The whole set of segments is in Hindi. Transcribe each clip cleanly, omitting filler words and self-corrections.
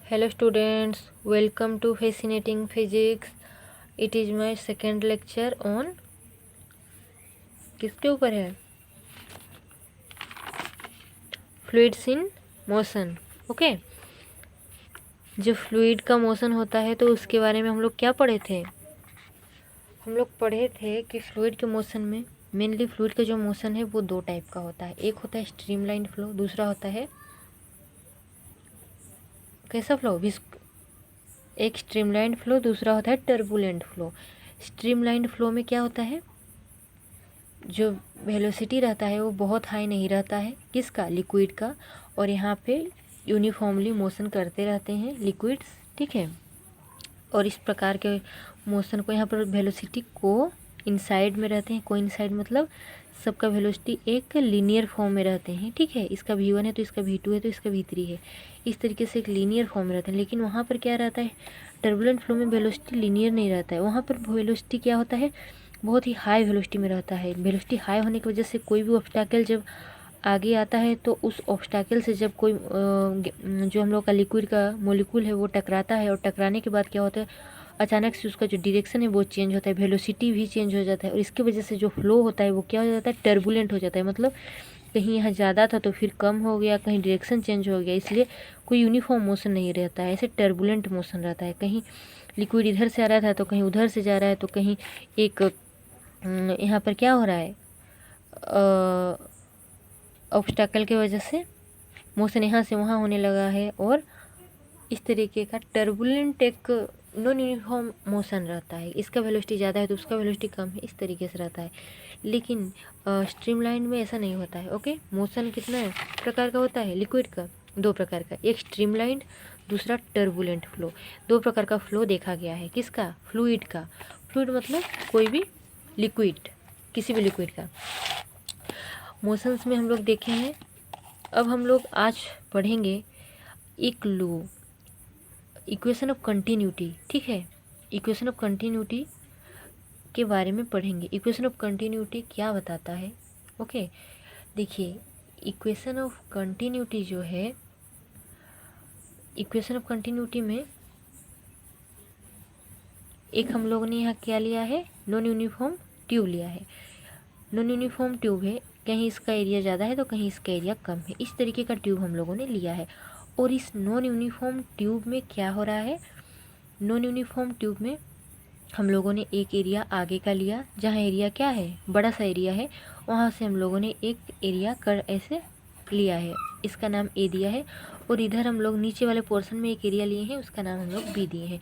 Hello students, welcome to Fascinating Physics. It is my second lecture on किसके ऊपर है? Fluids in motion. ओके, जब फ्लूइड का मोशन होता है तो उसके बारे में हम लोग क्या पढ़े थे? हम लोग पढ़े थे कि फ्लूइड के मोशन में मेनली फ्लूइड का जो मोशन है वो दो टाइप का होता है. एक होता है स्ट्रीमलाइन फ्लो, दूसरा होता है कैसा फ्लो? एक स्ट्रीमलाइन फ्लो, दूसरा होता है टर्बुलेंट फ्लो. स्ट्रीमलाइन फ्लो में क्या होता है? जो वेलोसिटी रहता है वो बहुत हाई नहीं रहता है. किसका? लिक्विड का. और यहाँ पे यूनिफॉर्मली मोशन करते रहते हैं लिक्विड्स. ठीक है. और इस प्रकार के मोशन को यहाँ पर वेलोसिटी को इनसाइड में रहते हैं. को इनसाइड मतलब सबका वेलोसिटी एक लीनियर फॉर्म में रहते हैं. ठीक है. इसका v1 है तो इसका v2 है तो इसका v3 है. इस तरीके से एक लीनियर फॉर्म में रहते हैं. लेकिन वहाँ पर क्या रहता है? टर्बुलेंट फ्लो में वेलोसिटी लीनियर नहीं रहता है. वहाँ पर वेलोसिटी क्या होता है? बहुत ही हाई वेलोसिटी में रहता है. वेलोसिटी हाई होने की वजह से कोई भी ऑब्स्टैकल जब आगे आता है तो उस ऑब्स्टैकल से जब कोई जो हम लोग का लिक्विड का मॉलिक्यूल है वो टकराता है. और टकराने के बाद क्या होता है? अचानक से उसका जो डायरेक्शन है वो चेंज होता है, वेलोसिटी भी चेंज हो जाता है. और इसकी वजह से जो फ्लो होता है वो क्या हो जाता है? टर्बुलेंट हो जाता है. मतलब कहीं यहाँ ज़्यादा था तो फिर कम हो गया, कहीं डायरेक्शन चेंज हो गया. इसलिए कोई यूनिफॉर्म मोशन नहीं रहता है. ऐसे टर्बुलेंट मोशन रहता है. कहीं लिक्विड इधर से आ रहा था तो कहीं उधर से जा रहा है, तो कहीं एक यहाँ पर क्या हो रहा है? ऑब्स्टैकल की वजह से मोशन यहाँ से वहाँ होने लगा है. और इस तरीके का टर्बुलेंट एक नॉन यूनिफॉर्म मोशन रहता है. इसका वेलोसिटी ज़्यादा है तो उसका वेलोसिटी कम है. इस तरीके से रहता है. लेकिन स्ट्रीमलाइन में ऐसा नहीं होता है. ओके, मोशन कितना प्रकार का होता है? लिक्विड का दो प्रकार का. एक स्ट्रीमलाइन, दूसरा टर्बुलेंट फ्लो. दो प्रकार का फ्लो देखा गया है. किसका? फ्लूइड का. फ्लूइड मतलब कोई भी लिक्विड, किसी भी लिक्विड का. मोशंस में हम लोग देखे हैं. अब हम लोग आज पढ़ेंगे एक लॉ, इक्वेशन ऑफ कंटिन्यूटी. ठीक है. इक्वेशन ऑफ कंटिन्यूटी के बारे में पढ़ेंगे. इक्वेशन ऑफ कंटिन्यूटी क्या बताता है? ओके, देखिए इक्वेशन ऑफ कंटिन्यूटी जो है, इक्वेशन ऑफ कंटिन्यूटी में एक हम लोगों ने यहाँ क्या लिया है? नॉन यूनिफॉर्म ट्यूब लिया है. नॉन यूनिफॉर्म ट्यूब है, कहीं इसका एरिया ज़्यादा है तो कहीं इसका एरिया कम है. इस तरीके का ट्यूब हम लोगों ने लिया है. और इस नॉन यूनिफॉर्म ट्यूब में क्या हो रहा है? नॉन यूनिफॉर्म ट्यूब में हम लोगों ने एक एरिया आगे का लिया, जहाँ एरिया क्या है? बड़ा सा एरिया है. वहाँ से हम लोगों ने एक एरिया कर ऐसे लिया है, इसका नाम ए दिया है. और इधर हम लोग नीचे वाले पोर्शन में एक एरिया लिए हैं, उसका नाम हम लोग बी दिए हैं.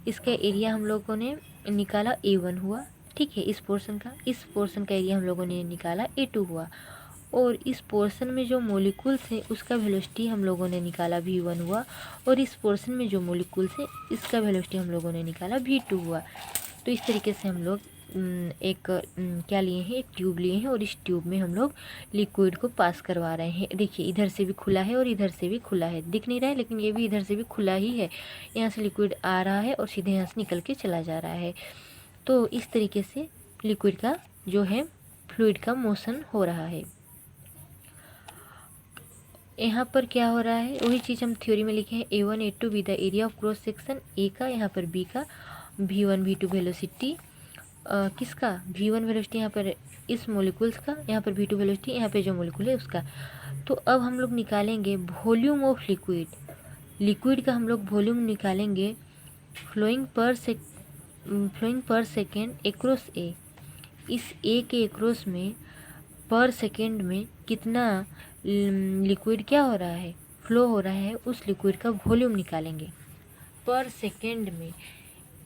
इसका एरिया हम लोगों ने निकाला A1 हुआ. ठीक है. इस पोर्शन का एरिया हम लोगों ने निकाला A2 हुआ. और इस पोर्शन में जो मॉलिक्यूल्स हैं उसका वेलोसिटी हम लोगों ने निकाला V1 हुआ. और इस पोर्शन में जो मॉलिक्यूल्स हैं इसका वेलोसिटी हम लोगों ने निकाला V2 हुआ. तो इस तरीके से हम लोग क्या लिए हैं? एक ट्यूब लिए हैं. और इस ट्यूब में हम लोग लिक्विड को पास करवा रहे हैं. देखिए इधर से भी खुला है और इधर से भी खुला है. दिख नहीं रहा है लेकिन ये भी इधर से भी खुला ही है. यहाँ से लिक्विड आ रहा है और सीधे यहाँ से निकल के चला जा रहा है. तो इस तरीके से लिक्विड का जो है फ्लूइड का मोशन हो रहा है. यहाँ पर क्या हो रहा है? वही चीज़ हम थ्योरी में लिखे हैं. A1 A2 with the area of cross section A का, यहाँ पर बी का. V1 V2 वेलोसिटी किसका? V1 वेलोसिटी यहाँ पर इस मॉलिक्यूल्स का, यहाँ पर V2 वेलोसिटी यहाँ पे जो मॉलिक्यूल है उसका. तो अब हम लोग निकालेंगे वॉल्यूम ऑफ लिक्विड. लिक्विड का हम लोग वॉल्यूम निकालेंगे. फ्लोइंग पर सेकेंड एक्रोस ए. इस ए के एक्रोस में पर सेकेंड में कितना लिक्विड क्या हो रहा है? फ्लो हो रहा है. उस लिक्विड का वॉल्यूम निकालेंगे पर सेकेंड में.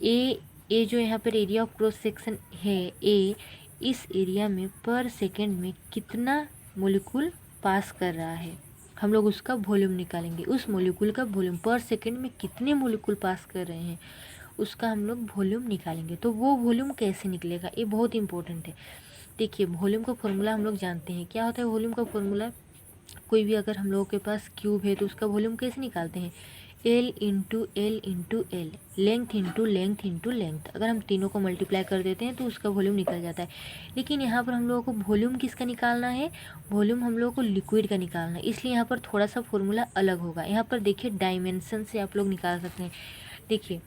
ए जो यहाँ पर एरिया ऑफ क्रॉस सेक्शन है ए, इस एरिया में पर सेकेंड में कितना मॉलिक्यूल पास कर रहा है, हम लोग उसका वॉल्यूम निकालेंगे. उस मॉलिक्यूल का वॉल्यूम पर सेकेंड में कितने मॉलिक्यूल पास कर रहे हैं उसका हम लोग वॉल्यूम निकालेंगे. तो वो वॉल्यूम कैसे निकलेगा ये बहुत इंपॉर्टेंट है. देखिए वॉल्यूम का फॉर्मूला हम लोग जानते हैं. क्या होता है वॉल्यूम का फॉर्मूला? कोई भी अगर हम लोगों के पास क्यूब है तो उसका वॉल्यूम कैसे निकालते हैं? L into L into L, length into length into length. अगर हम तीनों को मल्टीप्लाई कर देते हैं तो उसका वॉल्यूम निकल जाता है। लेकिन यहाँ पर हम लोगों को वॉल्यूम किसका निकालना है, वॉल्यूम हम लोगों को लिक्विड का निकालना है, इसलिए यहाँ पर थोड़ा सा फॉर्मूला अलग होगा। यहाँ पर देखिए डायमेंशन से आप लोग निकाल सकते हैं। देखिए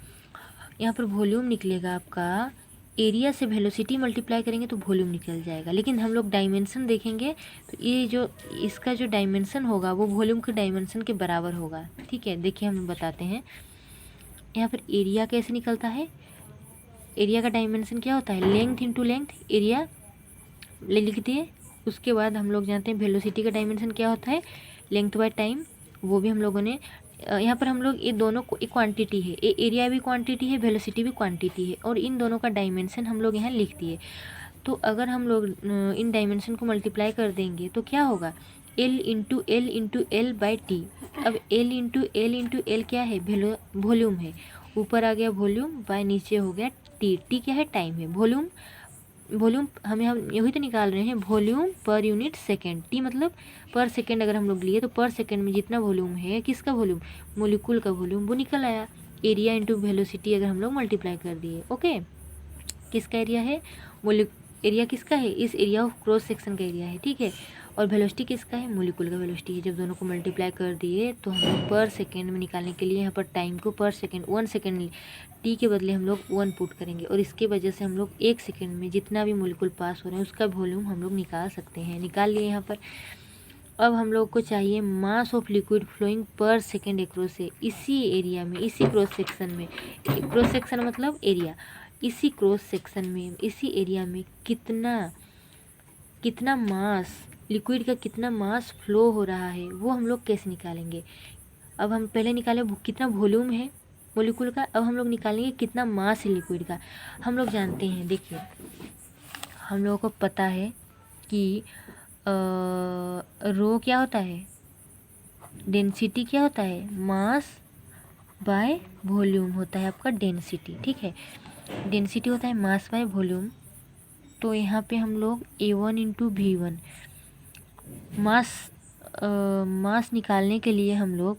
यहाँ पर वॉल्यूम निकलेगा आपका, एरिया से वेलोसिटी मल्टीप्लाई करेंगे तो वॉल्यूम निकल जाएगा। लेकिन हम लोग डायमेंशन देखेंगे तो ये जो इसका जो डायमेंशन होगा वो वॉल्यूम के डायमेंशन के बराबर होगा। ठीक है, देखिए हम बताते हैं। यहाँ पर एरिया कैसे निकलता है, एरिया का डायमेंशन क्या होता है, लेंथ इंटू लेंथ, एरिया लिख दिए। उसके बाद हम लोग जानते हैं वेलोसिटी का डायमेंशन क्या होता है, लेंथ बाय टाइम, वो भी हम लोगों ने यहाँ पर हम लोग ये दोनों को एक क्वांटिटी है, एरिया भी क्वांटिटी है, वेलोसिटी भी क्वांटिटी है, और इन दोनों का डायमेंशन हम लोग यहाँ लिख दिए। तो अगर हम लोग इन डायमेंशन को मल्टीप्लाई कर देंगे तो क्या होगा, L into L by T. अब एल इंटू एल क्या है, वॉल्यूम है, ऊपर आ गया वॉल्यूम, बाय नीचे हो गया टी, टी क्या है, टाइम है। वॉल्यूम हम यही तो निकाल रहे हैं, volume per unit second, T मतलब पर सेकेंड। अगर हम लोग लिए तो पर सेकेंड में जितना वॉल्यूम है, किसका वॉल्यूम, मोलिक्यूल का वॉल्यूम, वो निकल आया। एरिया इंटू वेलोसिटी अगर हम लोग मल्टीप्लाई कर दिए, ओके, किसका एरिया है, एरिया किसका है, इस एरिया ऑफ क्रॉस सेक्शन का एरिया है, ठीक है। और वेलोसिटी किसका है, मोलिक्यूल का वेलोसिटी है। जब दोनों को मल्टीप्लाई कर दिए तो हम लोग पर सेकेंड में निकालने के लिए यहाँ पर टाइम को पर सेकेंड, 1 सेकेंड, टी के बदले हम लोग 1 पुट करेंगे, और इसके वजह से हम लोग 1 सेकेंड में जितना भी मोलिक्यूल पास हो रहे हैं उसका वॉल्यूम हम लोग निकाल सकते हैं। निकाल लिए यहाँ पर। अब हम लोग को चाहिए mass of liquid flowing per second across से, इसी एरिया में, इसी क्रॉस सेक्शन में, क्रॉस सेक्शन मतलब एरिया, इसी क्रॉस सेक्शन में, इसी एरिया में कितना मास, लिक्विड का कितना मास फ्लो हो रहा है, वो हम लोग कैसे निकालेंगे। अब हम पहले निकाले कितना वॉल्यूम है मोलिक्यूल का, अब हम लोग निकालेंगे कितना मास है लिक्विड का। हम लोग जानते हैं, देखिए हम लोगों को पता है कि रो क्या होता है, डेंसिटी क्या होता है, मास बाय वॉल्यूम होता है आपका डेंसिटी, ठीक है। डेंसिटी होता है मास बाय वॉल्यूम। तो यहाँ पे हम लोग A1 इंटू V1 मास निकालने के लिए हम लोग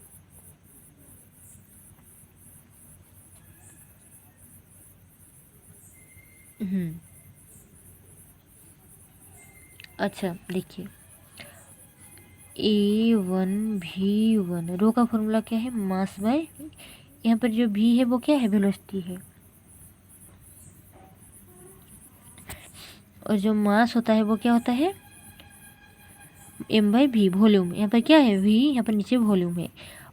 अच्छा देखिए, A1 V1, रो का फॉर्मूला क्या है, मास बाय, यहाँ पर जो V है वो क्या है, वेलोसिटी है, और जो मास होता है वो क्या होता है, m/v, वॉल्यूम। यहाँ पर क्या है, v, यहाँ पर नीचे वॉल्यूम है।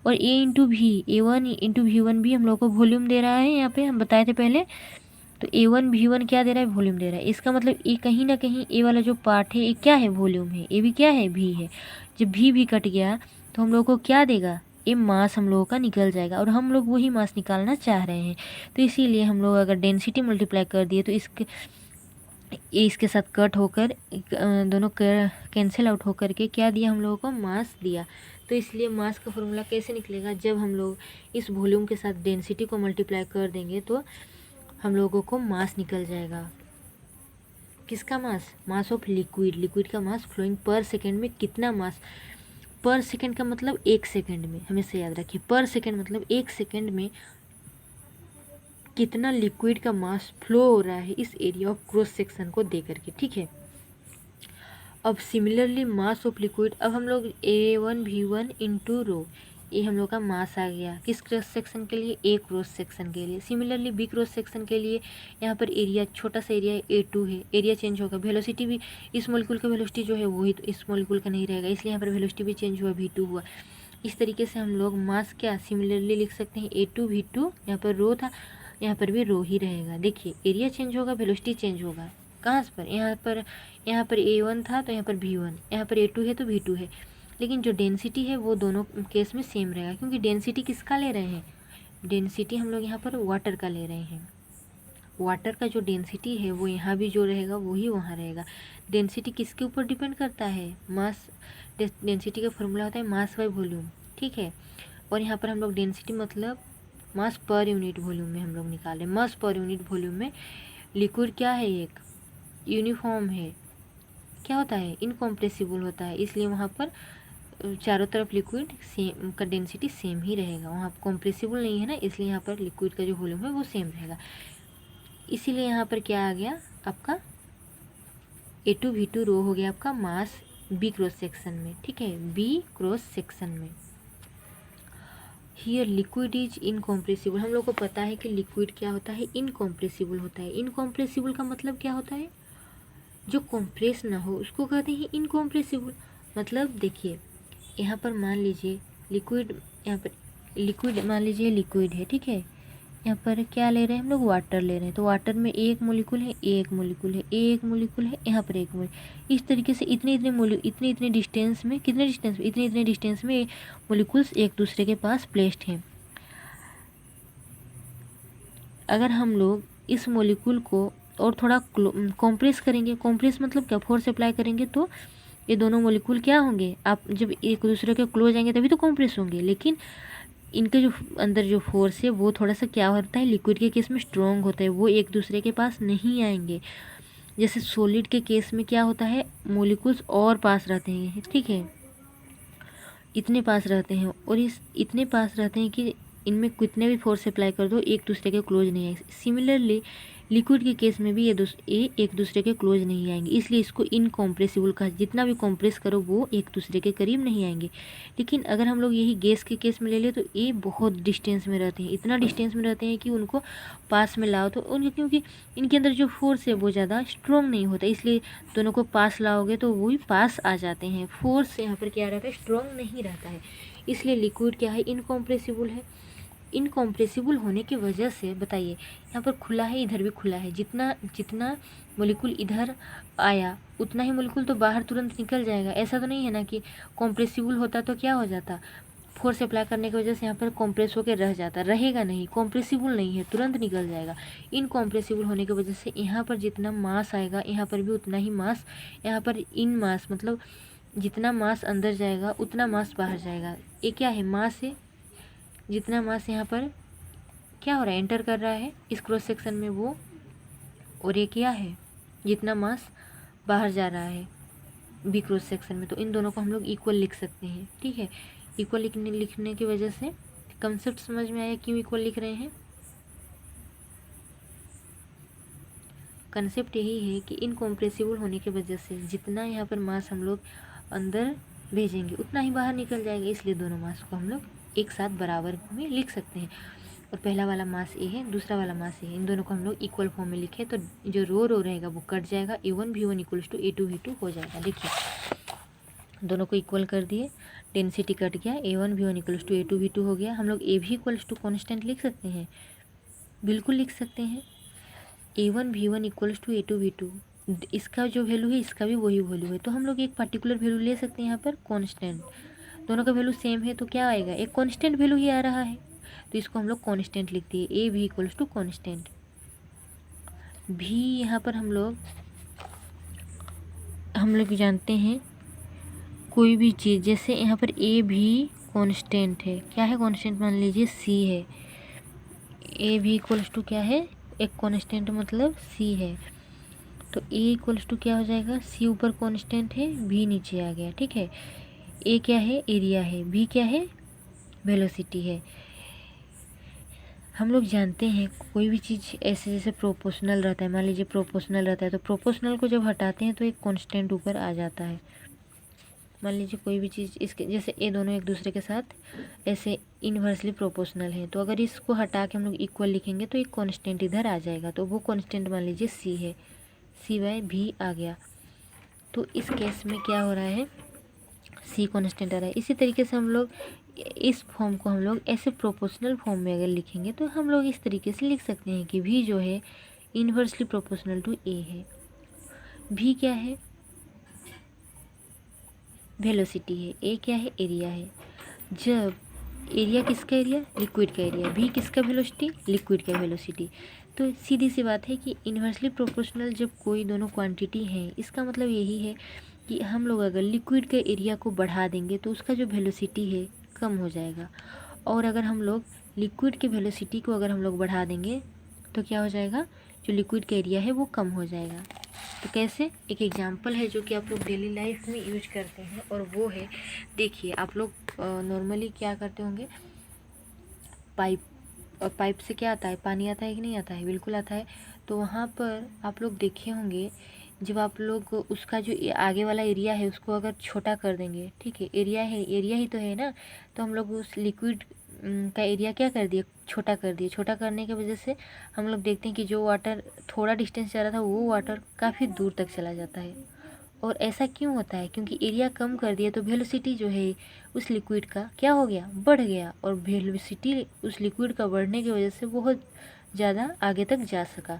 और a into we, A1 into V1 भी हम लोग को वॉल्यूम दे रहा है, यहाँ पे हम बताए थे पहले। तो A1 V1 क्या दे रहा है, वॉल्यूम दे रहा है। इसका मतलब ये कहीं ना कहीं ए वाला जो पार्ट है ये क्या है, वॉल्यूम है, ये भी क्या है, v है। जब v भी कट गया तो हम लोग को क्या देगा, ये मास हम लोगों का निकल जाएगा, और हम लोग वही मास निकालना चाह रहे हैं। तो इसीलिए हम लोग अगर डेंसिटी मल्टीप्लाई कर दिए तो ये इसके साथ कट होकर दोनों कैंसिल आउट होकर के क्या दिया, हम लोगों को मास दिया। तो इसलिए मास का फॉर्मूला कैसे निकलेगा, जब हम लोग इस वॉल्यूम के साथ डेंसिटी को मल्टीप्लाई कर देंगे तो हम लोगों को मास निकल जाएगा। किसका मास, मास ऑफ लिक्विड, लिक्विड का मास फ्लोइंग पर सेकेंड में कितना मास, पर सेकेंड का मतलब 1 सेकेंड में, हमेशा याद रखिए, पर सेकेंड मतलब 1 सेकेंड में कितना लिक्विड का मास फ्लो हो रहा है इस एरिया ऑफ क्रॉस सेक्शन को दे करके, ठीक है। अब सिमिलरली मास ऑफ लिक्विड, अब हम लोग A1 V1 इंटू रो, ये हम लोग का मास आ गया किस क्रॉस सेक्शन के लिए, ए क्रॉस सेक्शन के लिए। सिमिलरली बी क्रॉस सेक्शन के लिए यहाँ पर एरिया, छोटा सा एरिया A2 है, एरिया चेंज होगा, वेलोसिटी भी, इस मॉलिक्यूल का वेलोसिटी जो है वही तो इस मॉलिक्यूल का नहीं रहेगा, इसलिए यहाँ पर वेलोसिटी भी चेंज हुआ, V2 हुआ। इस तरीके से हम लोग मास क्या सिमिलरली लिख सकते हैं, A2 V2, यहाँ पर रो था, यहाँ पर भी रो ही रहेगा। देखिए एरिया चेंज होगा, वेलोसिटी चेंज होगा, कहाँ पर, यहाँ पर A1 था तो यहाँ पर V1, यहाँ पर A2 है तो V2 है। लेकिन जो डेंसिटी है वो दोनों केस में सेम रहेगा, क्योंकि डेंसिटी किसका ले रहे हैं, डेंसिटी हम लोग यहाँ पर वाटर का ले रहे हैं। वाटर का जो डेंसिटी है वो यहाँ भी जो रहेगा वही वहाँ रहेगा। डेंसिटी किसके ऊपर डिपेंड करता है, मास, डेंसिटी का फॉर्मूला होता है मास बाय वॉल्यूम, ठीक है। और यहाँ पर हम लोग डेंसिटी मतलब मास पर यूनिट वॉल्यूम में हम लोग निकालें, मास पर यूनिट वॉल्यूम में लिक्विड क्या है, एक यूनिफॉर्म है, क्या होता है, इनकॉम्प्रेसिबल होता है, इसलिए वहाँ पर चारों तरफ लिक्विड सेम का डेंसिटी सेम ही रहेगा, वहाँ कॉम्प्रेसिबल नहीं है ना, इसलिए यहाँ पर लिक्विड का जो वॉल्यूम है वो सेम रहेगा। इसीलिए यहाँ पर क्या आ गया आपका A2V2 रो हो गया आपका मास बी क्रॉस सेक्शन में, ठीक है, बी क्रॉस सेक्शन में। हियर लिक्विड इज इनकॉम्प्रेसिबल, हम लोग को पता है कि लिक्विड क्या होता है, इनकॉम्प्रेसिबल होता है। इनकॉम्प्रेसिबल का मतलब क्या होता है, जो कॉम्प्रेस ना हो उसको कहते हैं इनकॉम्प्रेसिबल। मतलब देखिए यहाँ पर मान लीजिए लिक्विड, यहाँ पर लिक्विड मान लीजिए लिक्विड है, ठीक है, यहाँ पर क्या ले रहे हैं हम लोग, वाटर ले रहे हैं, तो वाटर में एक मोलिकुल है, एक मोलिकुल है, एक मोलिकुल है, यहाँ पर एक मोलिकुल, इस तरीके से इतने इतने डिस्टेंस में, कितने डिस्टेंस में, इतने डिस्टेंस में मोलिकुल्स एक दूसरे के पास प्लेस्ड हैं। अगर हम लोग इस मोलिकुल को और थोड़ा कॉम्प्रेस करेंगे, कॉम्प्रेस मतलब क्या, फोर्स अप्लाई करेंगे, तो ये दोनों मोलिकुल क्या होंगे, आप जब एक दूसरे के क्लोज आएंगे तभी तो कॉम्प्रेस होंगे, लेकिन इनके जो अंदर जो फोर्स है वो थोड़ा सा क्या होता है, लिक्विड के केस में स्ट्रॉन्ग होता है, वो एक दूसरे के पास नहीं आएंगे। जैसे सॉलिड के केस में क्या होता है, मोलिकुल्स और पास रहते हैं, ठीक है, इतने पास रहते हैं, और इस इतने पास रहते हैं कि इनमें कितने भी फोर्स अप्लाई कर दो एक दूसरे के क्लोज नहीं आएंगे। सिमिलरली लिक्विड के केस में भी ये एक दूसरे के क्लोज नहीं आएंगे, इसलिए इसको इनकॉम्प्रेसिबल कहा, जितना भी कॉम्प्रेस करो वो एक दूसरे के करीब नहीं आएंगे। लेकिन अगर हम लोग यही गैस के केस में ले ले तो ये बहुत डिस्टेंस में रहते हैं, इतना डिस्टेंस में रहते हैं कि उनको पास में लाओ तो उनके, क्योंकि इनके अंदर जो फोर्स है वो ज़्यादा स्ट्रॉन्ग नहीं होता, इसलिए दोनों को पास लाओगे तो वो भी पास आ जाते हैं। फोर्स यहाँ पर क्या रहता है, स्ट्रॉन्ग नहीं रहता है, इसलिए लिक्विड क्या है, इनकॉम्प्रेसिबल है। इनकॉम्प्रेसिबल होने की वजह से बताइए, यहाँ पर खुला है, इधर भी खुला है, जितना जितना मोलिकुल इधर आया उतना ही मोलिकुल तो बाहर तुरंत निकल जाएगा। ऐसा तो नहीं है ना कि कॉम्प्रेसिबल होता तो क्या हो जाता, फोर्स अप्लाई करने की वजह से यहाँ पर कॉम्प्रेस होकर रह जाता, रहेगा नहीं, कॉम्प्रेसिबल नहीं है, तुरंत निकल जाएगा। इनकॉम्प्रेसिबल होने की वजह से यहाँ पर जितना मास आएगा यहाँ पर भी उतना ही मास, यहाँ पर इन मास मतलब जितना मास अंदर जाएगा उतना मास बाहर जाएगा। ये क्या है, मास है, जितना मास यहाँ पर क्या हो रहा है, एंटर कर रहा है इस क्रॉस सेक्शन में वो, और ये क्या है, जितना मास बाहर जा रहा है बी क्रॉस सेक्शन में, तो इन दोनों को हम लोग इक्वल लिख सकते हैं, ठीक है। इक्वल लिखने की वजह से कंसेप्ट समझ में आया क्यों इक्वल लिख रहे हैं। कंसेप्ट यही है कि इनकॉम्प्रेसिबल होने की वजह से जितना यहाँ पर मास हम लोग अंदर भेजेंगे उतना ही बाहर निकल जाएगा, इसलिए दोनों मास को हम लोग एक साथ बराबर में लिख सकते हैं। और पहला वाला मास ए है, दूसरा वाला मास ए है, इन दोनों को हम लोग इक्वल फॉर्म में लिखे तो जो रो रहेगा वो कट जाएगा, A1V1 इक्वल्स टू A2V2 हो जाएगा। देखिए दोनों को इक्वल कर दिए, डेंसिटी कट गया, A1V1 इक्वल्स टू A2V2 हो गया। हम लोग ए भी इक्वल्स टू कॉन्स्टेंट लिख सकते हैं, बिल्कुल लिख सकते हैं। A1V1 इक्वल्स टू A2V2, इसका जो वैल्यू है इसका भी वही वैल्यू है, तो हम लोग एक पर्टिकुलर वैल्यू ले सकते हैं यहाँ पर कॉन्स्टेंट, दोनों का वैल्यू सेम है तो क्या आएगा, एक कांस्टेंट वैल्यू ही आ रहा है, तो इसको हम लोग कांस्टेंट लिख दिए, ए भी इक्वल्स टू कांस्टेंट। भी यहाँ पर हम लोग जानते हैं कोई भी चीज़, जैसे यहाँ पर ए भी कांस्टेंट है, क्या है कांस्टेंट, मान लीजिए सी है, ए भी इक्वल्स टू क्या है, एक कांस्टेंट मतलब सी है, तो ए इक्वल्स टू क्या हो जाएगा, सी ऊपर कांस्टेंट है, भी नीचे आ गया, ठीक है। ए क्या है, एरिया है, भी क्या है, वेलोसिटी है। हम लोग जानते हैं कोई भी चीज़ ऐसे जैसे प्रोपोर्शनल रहता है, मान लीजिए प्रोपोर्शनल रहता है तो प्रोपोर्शनल को जब हटाते हैं तो एक कांस्टेंट ऊपर आ जाता है। मान लीजिए कोई भी चीज़ इसके जैसे ये दोनों एक दूसरे के साथ ऐसे इन्वर्सली प्रोपोर्शनल है, तो अगर इसको हटा के हम लोग इक्वल लिखेंगे तो एक कांस्टेंट इधर आ जाएगा, तो वो कांस्टेंट मान लीजिए सी है, सी बाय भी आ गया, तो इस केस में क्या हो रहा है, सी कांस्टेंट आ रहा है। इसी तरीके से हम लोग इस फॉर्म को हम लोग ऐसे प्रोपोर्शनल फॉर्म में अगर लिखेंगे तो हम लोग इस तरीके से लिख सकते हैं कि भी जो है इन्वर्सली प्रोपोर्शनल टू ए है। भी क्या है, वेलोसिटी है, ए क्या है, एरिया है। जब एरिया किसका एरिया, लिक्विड का एरिया, भी किसका वेलोसिटी, लिक्विड का वेलोसिटी, तो सीधी सी बात है कि इन्वर्सली प्रोपोर्शनल जब कोई दोनों क्वांटिटी है, इसका मतलब यही है कि हम लोग अगर लिक्विड के एरिया को बढ़ा देंगे तो उसका जो वेलोसिटी है कम हो जाएगा, और अगर हम लोग लिक्विड के वेलोसिटी को अगर हम लोग बढ़ा देंगे तो क्या हो जाएगा, जो लिक्विड का एरिया है वो कम हो जाएगा। तो कैसे, एक एग्जांपल है जो कि आप लोग डेली लाइफ में यूज करते हैं, और वो है, देखिए आप लोग नॉर्मली क्या करते होंगे, पाइप से क्या आता है, पानी आता है कि नहीं आता है, बिल्कुल आता है। तो वहाँ पर आप लोग देखे होंगे, जब आप लोग उसका जो आगे वाला एरिया है उसको अगर छोटा कर देंगे, ठीक है, एरिया है, एरिया ही तो है ना, तो हम लोग उस लिक्विड का एरिया क्या कर दिए, छोटा कर दिए। छोटा करने की वजह से हम लोग देखते हैं कि जो वाटर थोड़ा डिस्टेंस जा रहा था वो वाटर काफ़ी दूर तक चला जाता है। और ऐसा क्यों होता है, क्योंकि एरिया कम कर दिया तो वेलोसिटी जो है उस लिक्विड का क्या हो गया, बढ़ गया, और वेलोसिटी उस लिक्विड का बढ़ने की वजह से बहुत ज़्यादा आगे तक जा सका।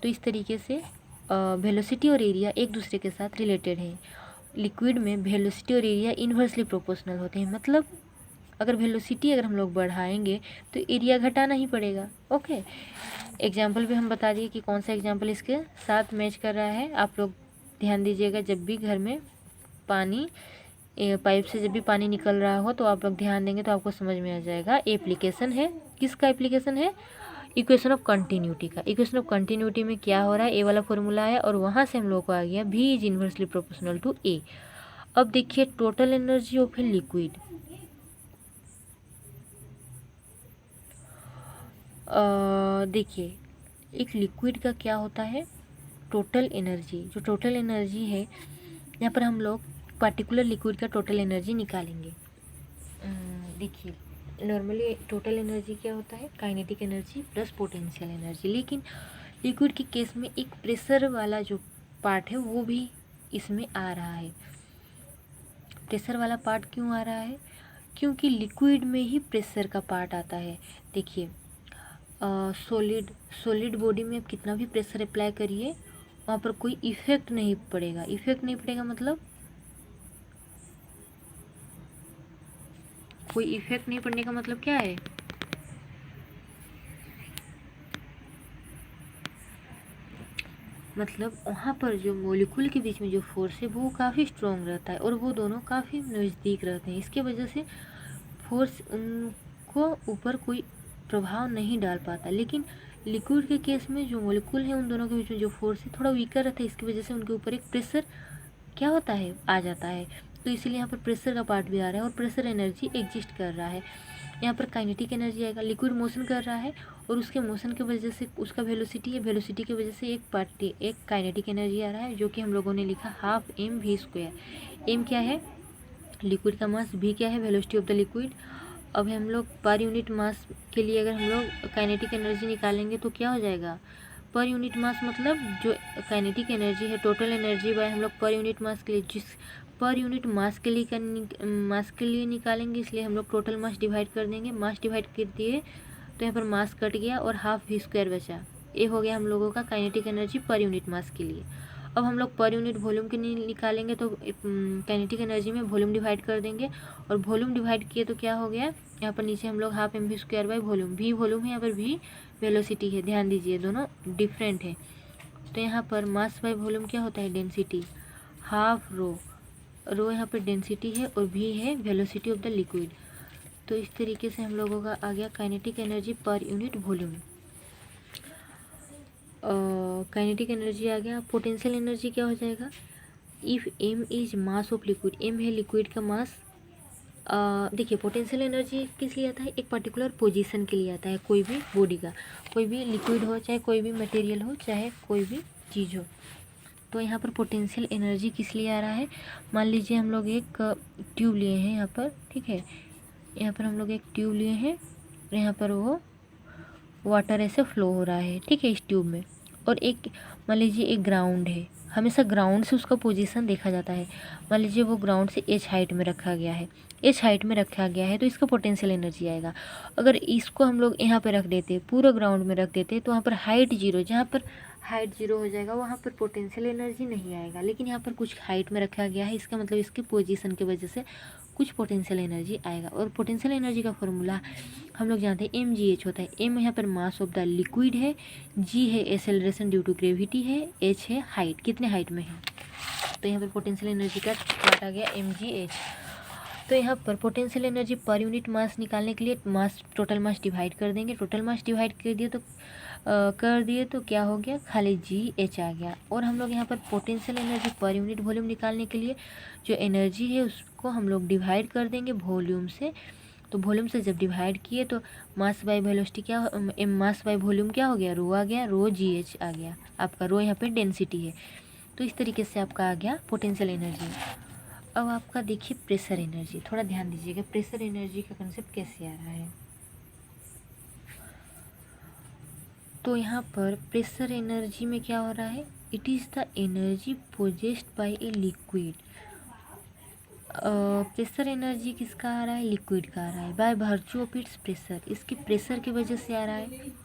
तो इस तरीके से वेलोसिटी और एरिया एक दूसरे के साथ रिलेटेड हैं। लिक्विड में वेलोसिटी और एरिया इन्वर्सली प्रोपोर्शनल होते हैं, मतलब अगर वेलोसिटी अगर हम लोग बढ़ाएंगे तो एरिया घटाना ही पड़ेगा। ओके, एग्जाम्पल भी हम बता दिए कि कौन सा एग्जाम्पल इसके साथ मैच कर रहा है। आप लोग ध्यान दीजिएगा, जब भी घर में पानी पाइप से जब भी पानी निकल रहा हो तो आप लोग ध्यान देंगे तो आपको समझ में आ जाएगा। एप्लीकेशन है, किसका एप्लीकेशन है, इक्वेशन ऑफ कंटिन्यूटी का। इक्वेशन ऑफ कंटिन्यूटी में क्या हो रहा है, ए वाला फॉर्मूला है, और वहाँ से हम लोग को आ गया V is inversely proportional to A. अब देखिए total energy of a liquid, देखिए एक लिक्विड का क्या होता है, टोटल एनर्जी। जो टोटल एनर्जी है, यहाँ पर हम लोग पर्टिकुलर लिक्विड का टोटल एनर्जी निकालेंगे। देखिए नॉर्मली टोटल एनर्जी क्या होता है, kinetic energy plus potential energy, लेकिन लिक्विड के केस में एक प्रेशर वाला जो पार्ट है वो भी इसमें आ रहा है। प्रेशर वाला पार्ट क्यों आ रहा है, क्योंकि लिक्विड में ही प्रेशर का पार्ट आता है। देखिए सॉलिड बॉडी में आप कितना भी प्रेशर अप्लाई करिए वहाँ पर कोई इफेक्ट नहीं पड़ेगा। इफेक्ट नहीं पड़ेगा मतलब कोई इफेक्ट नहीं पड़ने का मतलब क्या है, मतलब वहाँ पर जो मॉलिक्यूल के बीच में जो फोर्स है वो काफ़ी स्ट्रॉन्ग रहता है और वो दोनों काफ़ी नज़दीक रहते हैं। इसके वजह से फोर्स उनको ऊपर कोई प्रभाव नहीं डाल पाता। लेकिन लिक्विड के केस में जो मॉलिक्यूल है उन दोनों के बीच में जो फोर्स है थोड़ा वीकर रहता है, इसकी वजह से उनके ऊपर एक प्रेशर क्या होता है, आ जाता है। तो इसीलिए यहाँ पर प्रेशर का पार्ट भी आ रहा है और प्रेशर एनर्जी एग्जिस्ट कर रहा है। यहाँ पर काइनेटिक एनर्जी आएगा, लिक्विड मोशन कर रहा है और उसके मोशन की वजह से उसका वेलोसिटी है, वेलोसिटी की वजह से एक काइनेटिक एनर्जी आ रहा है, जो कि हम लोगों ने लिखा हाफ mv²। एम क्या है, लिक्विड का मास, भी क्या है, वेलोसिटी ऑफ द लिक्विड। अब हम लोग पर यूनिट मास के लिए अगर हम लोग काइनेटिक एनर्जी निकालेंगे तो क्या हो जाएगा, पर यूनिट मास मतलब जो काइनेटिक एनर्जी है टोटल एनर्जी बाय हम लोग पर यूनिट मास के लिए, जिस पर यूनिट मास के लिए निकालेंगे, इसलिए हम लोग टोटल मास डिवाइड कर देंगे। मास डिवाइड कर दिए तो यहाँ पर मास कट गया और हाफ v² बचा। ये हो गया हम लोगों का kinetic energy per unit mass के लिए। अब हम लोग पर यूनिट वॉल्यूम के लिए निकालेंगे तो काइनेटिक एनर्जी में वॉल्यूम डिवाइड कर देंगे और वॉल्यूम डिवाइड किए तो क्या हो गया, यहाँ पर नीचे हम लोग half mv² by volume, v volume है, यहाँ पर v वेलोसिटी है। ध्यान दीजिए दोनों डिफरेंट है। तो यहाँ पर मास बाई वॉल्यूम क्या होता है, डेंसिटी, हाफ रो यहाँ पर डेंसिटी है और v है वेलोसिटी ऑफ द लिक्विड। तो इस तरीके से हम लोगों का आ गया kinetic energy per unit volume. Kinetic energy आ गया। पोटेंशियल एनर्जी क्या हो जाएगा, if m is mass of liquid, m है लिक्विड का मास। देखिए पोटेंशियल एनर्जी किस लिए आता है, एक पर्टिकुलर पोजीशन के लिए आता है, कोई भी बॉडी का, कोई भी लिक्विड हो, चाहे कोई भी मटेरियल हो, चाहे कोई भी चीज़ हो। तो यहाँ पर पोटेंशियल एनर्जी किस लिए आ रहा है, मान लीजिए हम लोग एक ट्यूब लिए हैं यहाँ पर, ठीक है, यहाँ पर हम लोग एक ट्यूब लिए हैं और यहाँ पर वो वाटर ऐसे फ्लो हो रहा है, ठीक है, इस ट्यूब में। और एक मान लीजिए एक ग्राउंड है, हमेशा ग्राउंड से उसका पोजीशन देखा जाता है। मान लीजिए वो ग्राउंड से h हाइट में रखा गया है, h हाइट में रखा गया है तो इसका पोटेंशियल एनर्जी आएगा। अगर इसको हम लोग यहाँ पे रख देते, पूरा ग्राउंड में रख देते, तो वहाँ पर हाइट जीरो, जहाँ पर हाइट जीरो हो जाएगा वहाँ पर पोटेंशियल एनर्जी नहीं आएगा। लेकिन यहाँ पर कुछ हाइट में रखा गया है, इसका मतलब इसके पोजीशन की वजह से कुछ पोटेंशियल एनर्जी आएगा। और पोटेंशियल एनर्जी का फॉर्मूला हम लोग जानते हैं mgh होता है। m यहाँ पर मास ऑफ द लिक्विड है, g है एक्सेलरेशन ड्यू टू ग्रेविटी है, h है हाइट, कितने हाइट में है। तो यहाँ पर पोटेंशियल एनर्जी का पार्ट आ गया mgh। तो यहाँ पर potential energy per unit mass निकालने के लिए मास टोटल मास डिवाइड कर देंगे। टोटल मास डिवाइड कर दिए तो क्या हो गया, खाली GH आ गया। और हम लोग यहाँ पर potential energy per unit volume निकालने के लिए जो एनर्जी है उसको हम लोग डिवाइड कर देंगे वॉल्यूम से। तो वॉल्यूम से जब डिवाइड किए तो मास बाय वेलोसिटी क्या, मास बाय वॉल्यूम क्या हो गया, रो आ गया, रो GH आ गया आपका। रो यहाँ पे डेंसिटी है। तो इस तरीके से आपका आ गया पोटेंशियल एनर्जी। अब आपका देखिए प्रेशर एनर्जी, थोड़ा ध्यान दीजिएगा प्रेशर एनर्जी का कंसेप्ट कैसे आ रहा है। तो यहाँ पर प्रेशर एनर्जी में क्या हो रहा है, it is the energy possessed by a liquid. Pressure energy किसका आ रहा है, लिक्विड का आ रहा है, by virtue of its pressure, इसके प्रेशर की वजह से आ रहा है।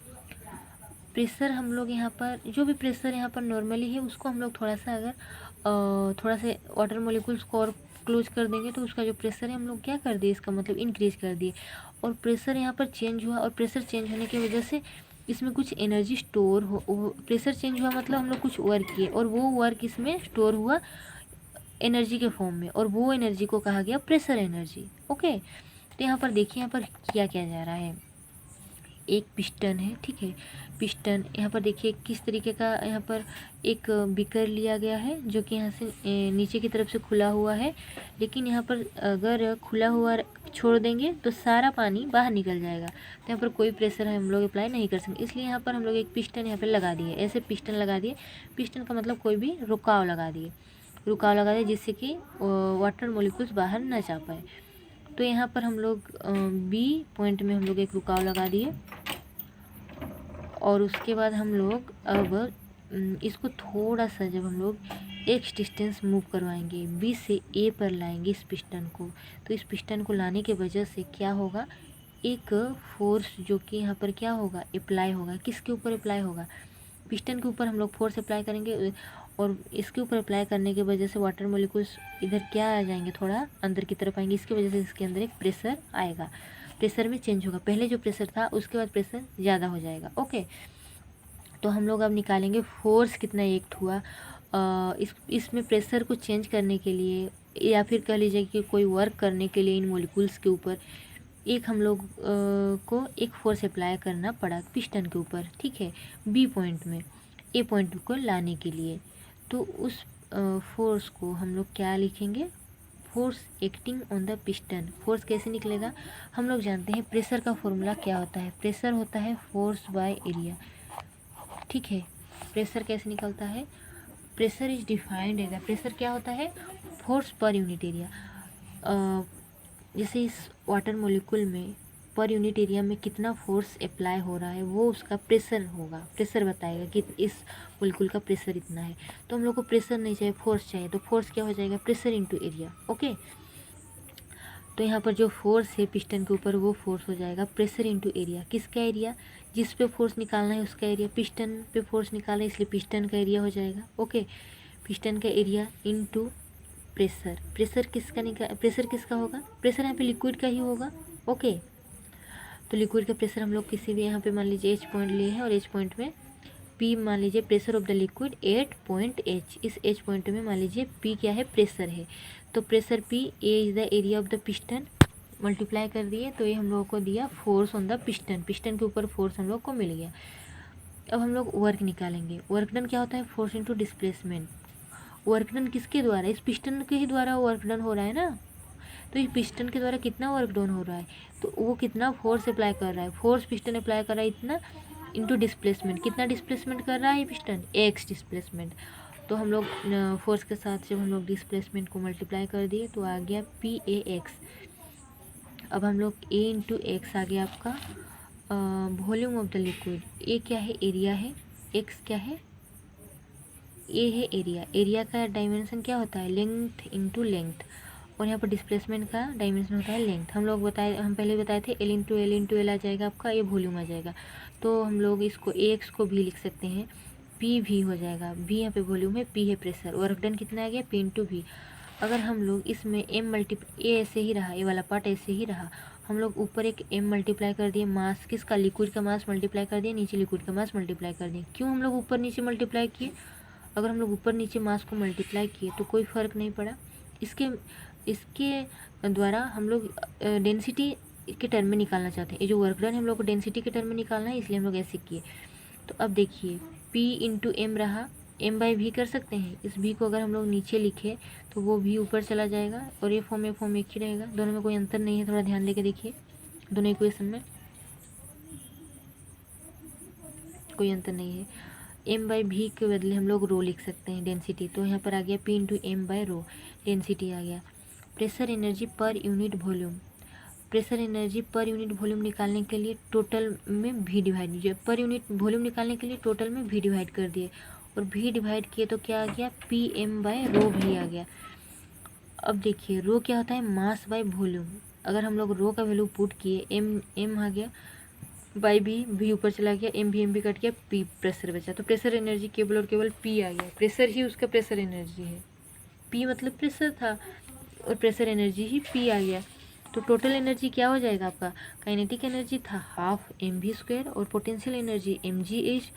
प्रेशर हम लोग यहाँ पर जो भी प्रेशर यहाँ पर नॉर्मली है उसको हम लोग थोड़ा सा अगर थोड़ा से वाटर मोलिकुल्स को और क्लोज कर देंगे तो उसका जो प्रेशर है हम लोग क्या कर दिए, इसका मतलब इंक्रीज कर दिए। और प्रेशर यहाँ पर चेंज हुआ, और प्रेशर चेंज होने की वजह से इसमें कुछ एनर्जी स्टोर हो, प्रेशर चेंज हुआ मतलब हम लोग कुछ वर्क किए और वो वर्क इसमें स्टोर हुआ एनर्जी के फॉर्म में, और वो एनर्जी को कहा गया प्रेशर एनर्जी। ओके, तो यहाँ पर देखिए यहाँ पर किया क्या जा रहा है, एक पिस्टन है, ठीक है, पिस्टन यहाँ पर देखिए किस तरीके का, यहाँ पर एक बीकर लिया गया है जो कि यहाँ से नीचे की तरफ से खुला हुआ है, लेकिन यहाँ पर अगर खुला हुआ छोड़ देंगे तो सारा पानी बाहर निकल जाएगा। तो यहाँ पर कोई प्रेशर हम लोग अप्लाई नहीं कर सकते, इसलिए यहाँ पर हम लोग एक पिस्टन यहाँ पर लगा दिए, ऐसे पिस्टन लगा दिए। पिस्टन का मतलब कोई भी रुकाव लगा दिए, जिससे कि वाटर मोलिकुल्स बाहर ना जा पाए। तो यहाँ पर हम लोग B पॉइंट में हम लोग एक रुकाव लगा दिए, और उसके बाद हम लोग अब इसको थोड़ा सा जब हम लोग एक डिस्टेंस मूव करवाएंगे, B से A पर लाएंगे इस पिस्टन को, तो इस पिस्टन को लाने के वजह से क्या होगा, एक फोर्स जो कि यहाँ पर क्या होगा, अप्लाई होगा। किसके ऊपर अप्लाई होगा, पिस्टन के ऊपर हम लोग फोर्स अप्लाई करेंगे, और इसके ऊपर अप्लाई करने की वजह से वाटर मोलिकुल्स इधर क्या आ जाएंगे, थोड़ा अंदर की तरफ आएंगे। इसकी वजह से इसके अंदर एक प्रेशर आएगा, प्रेशर में चेंज होगा, पहले जो प्रेशर था उसके बाद प्रेशर ज़्यादा हो जाएगा। ओके, तो हम लोग अब निकालेंगे फोर्स कितना एक्ट हुआ इसमें प्रेशर को चेंज करने के लिए, या फिर कह लीजिए कि कोई वर्क करने के लिए इन मोलिकुल्स के ऊपर एक हम लोग को एक फोर्स अप्लाई करना पड़ा पिस्टन के ऊपर, ठीक है, B पॉइंट में A पॉइंट को लाने के लिए। तो उस फोर्स को हम लोग क्या लिखेंगे, force acting on the piston. Force कैसे निकलेगा, हम लोग जानते हैं प्रेशर का फॉर्मूला क्या होता है, प्रेशर होता है फोर्स बाय एरिया, ठीक है। प्रेशर कैसे निकलता है, pressure is defined as, pressure क्या होता है, फोर्स पर यूनिट एरिया। जैसे इस वाटर मोलिकुल में पर यूनिट एरिया में कितना फोर्स अप्लाई हो रहा है वो उसका प्रेशर होगा, प्रेशर बताएगा कि इस मोलिकुल का प्रेशर इतना है। तो हम लोग को प्रेशर नहीं चाहिए, फोर्स चाहिए, तो फोर्स क्या हो जाएगा, प्रेशर इनटू एरिया। ओके, तो यहाँ पर जो फोर्स है पिस्टन के ऊपर वो फोर्स हो जाएगा प्रेशर इनटू एरिया। किसका एरिया, जिस पे फोर्स निकालना है उसका एरिया, पिस्टन पे फोर्स निकाला इसलिए पिस्टन का एरिया हो जाएगा। ओके, पिस्टन का एरिया इनटू प्रेशर। प्रेशर किसका होगा, प्रेशर यहाँ पे लिक्विड का ही होगा। ओके, तो लिक्विड का प्रेशर हम लोग किसी भी यहाँ पे मान लीजिए H पॉइंट लिए हैं, और H पॉइंट में P मान लीजिए pressure of the liquid at point H, इस H पॉइंट में मान लीजिए P क्या है, प्रेशर है। तो pressure P, A is the area of the piston, multiply कर दिए तो ये हम लोगों को दिया force on the piston, piston के ऊपर फोर्स हम लोग को मिल गया। अब हम लोग वर्क निकालेंगे। वर्क डन क्या होता है, force into displacement. Work done किसके द्वारा, इस पिस्टन के ही द्वारा वर्क डन हो रहा है ना, तो इस पिस्टन के द्वारा कितना वर्क डन हो रहा है, तो वो कितना फोर्स अप्लाई कर रहा है, फोर्स पिस्टन अप्लाई कर रहा है इतना, इंटू डिस्प्लेसमेंट, कितना डिस्प्लेसमेंट कर रहा है पिस्टन, x डिस्प्लेसमेंट। तो हम लोग फोर्स के साथ जब हम लोग डिस्प्लेसमेंट को मल्टीप्लाई कर दिए तो आ गया PAX। अब हम लोग A इंटू एक्स आ गया आपका volume of the liquid. A क्या है, एरिया है, x क्या है, A है एरिया। एरिया का डायमेंशन क्या होता है, लेंथ इंटू लेंथ, और यहाँ पर डिस्प्लेसमेंट का डायमेंशन होता है लेंथ। हम पहले बताए थे L इंटू एल आ जाएगा आपका, ये वॉल्यूम आ जाएगा। तो हम लोग इसको AX को भी लिख सकते हैं, P भी हो जाएगा, V यहाँ पे वॉल्यूम है, P है प्रेशर। वर्क डन कितना आ गया, P इंटू V। अगर हम लोग इसमें A ऐसे ही रहा, ये वाला पार्ट ऐसे ही रहा, हम लोग ऊपर एक M मल्टीप्लाई कर दिए, मास किसका, लिक्विड का मास मल्टीप्लाई कर दिए, नीचे लिक्विड का मास मल्टीप्लाई कर दिए। क्यों हम लोग ऊपर नीचे मल्टीप्लाई किए, अगर हम लोग ऊपर नीचे मास को मल्टीप्लाई किए तो कोई फ़र्क नहीं पड़ा। इसके द्वारा हम लोग डेंसिटी के टर्म में निकालना चाहते हैं। ये जो वर्क डन है हम लोग को डेंसिटी के टर्म में निकालना है, इसलिए हम लोग ऐसे किए। तो अब देखिए P इंटू एम रहा, m बाई वी कर सकते हैं। इस v को अगर हम लोग नीचे लिखे तो वो v ऊपर चला जाएगा और ये फॉर्म एक ही रहेगा। दोनों में कोई अंतर नहीं है, थोड़ा ध्यान देके देखिए। दोनों इक्वेशन में कोई अंतर नहीं है। m बाई वी के बदले हम लोग रो लिख सकते हैं डेंसिटी। तो यहाँ पर आ गया P into M by rho, density आ गया। Pressure energy per unit volume, pressure energy per unit volume निकालने के लिए टोटल में v डिवाइड कीजिए। पर यूनिट वॉल्यूम निकालने के लिए टोटल में v डिवाइड कर दिए और v डिवाइड किए तो क्या आ गया, पी एम बाय रो भी आ गया। अब देखिए रो क्या होता है, मास बाय वॉल्यूम। अगर हम लोग रो का वैल्यू पुट किए, एम आ गया बाई भी ऊपर चला गया, एम भी कट गया, पी प्रेशर बचा। तो प्रेशर एनर्जी केवल और केवल पी आ गया। प्रेशर ही उसका प्रेशर एनर्जी है, पी मतलब प्रेशर था और प्रेशर एनर्जी ही पी आ गया। तो टोटल एनर्जी क्या हो जाएगा आपका, काइनेटिक एनर्जी था हाफ एम वी स्क्वायर और potential energy M G H,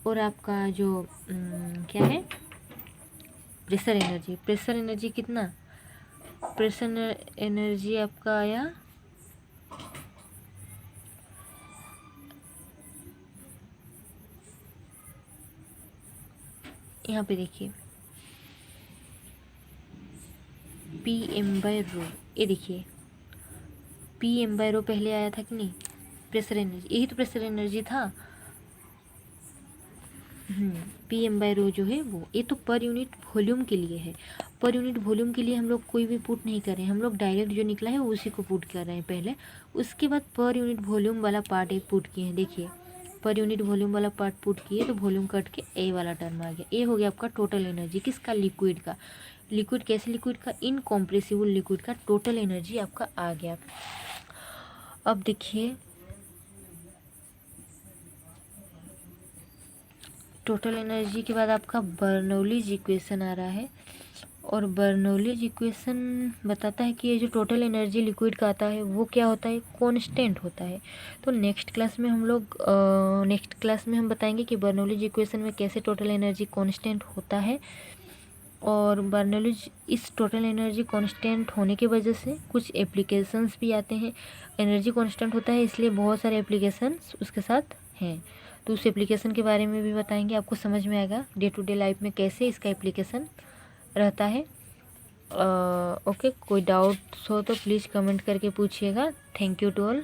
और आपका जो क्या है प्रेशर एनर्जी, प्रेशर एनर्जी कितना, प्रेशर एनर्जी आपका आया यहाँ पे देखिए पी एम बाई रो। ये देखिए पी एम बाई रो पहले आया था कि नहीं, प्रेशर एनर्जी, यही तो प्रेशर एनर्जी था। पी एम बाई रो जो है वो, ये तो पर यूनिट वॉल्यूम के लिए है। पर यूनिट वॉल्यूम के लिए हम लोग कोई भी पुट नहीं कर रहे हैं, हम लोग डायरेक्ट जो निकला है उसी को पुट कर रहे हैं पहले। उसके बाद पर यूनिट वॉल्यूम वाला पार्ट एक पुट किए हैं। देखिए पर यूनिट वॉल्यूम वाला पार्ट पुट किए तो वॉल्यूम कट के ए वाला टर्म आ गया। ए हो गया आपका टोटल एनर्जी किसका, लिक्विड का। लिक्विड कैसे, लिक्विड का इनकॉम्प्रेसिबल लिक्विड का टोटल एनर्जी आपका आ गया। अब देखिए टोटल एनर्जी के बाद आपका बर्नौलीज इक्वेशन आ रहा है, और बर्नौलीज इक्वेशन बताता है कि ये जो टोटल एनर्जी लिक्विड का आता है वो क्या होता है, कांस्टेंट होता है। तो नेक्स्ट क्लास में हम बताएंगे कि बर्नौलीज इक्वेशन में कैसे टोटल एनर्जी कांस्टेंट होता है। और बर्नौलीज इस टोटल एनर्जी कांस्टेंट होने की वजह से कुछ एप्लीकेशंस भी आते हैं। एनर्जी कांस्टेंट होता है इसलिए बहुत सारे एप्लीकेशंस उसके साथ हैं, तो उस एप्लीकेशन के बारे में भी बताएंगे, आपको समझ में आएगा डे टू डे लाइफ में कैसे इसका एप्लीकेशन रहता है। ओके, कोई डाउट्स हो तो प्लीज़ कमेंट करके पूछिएगा। Thank you to all.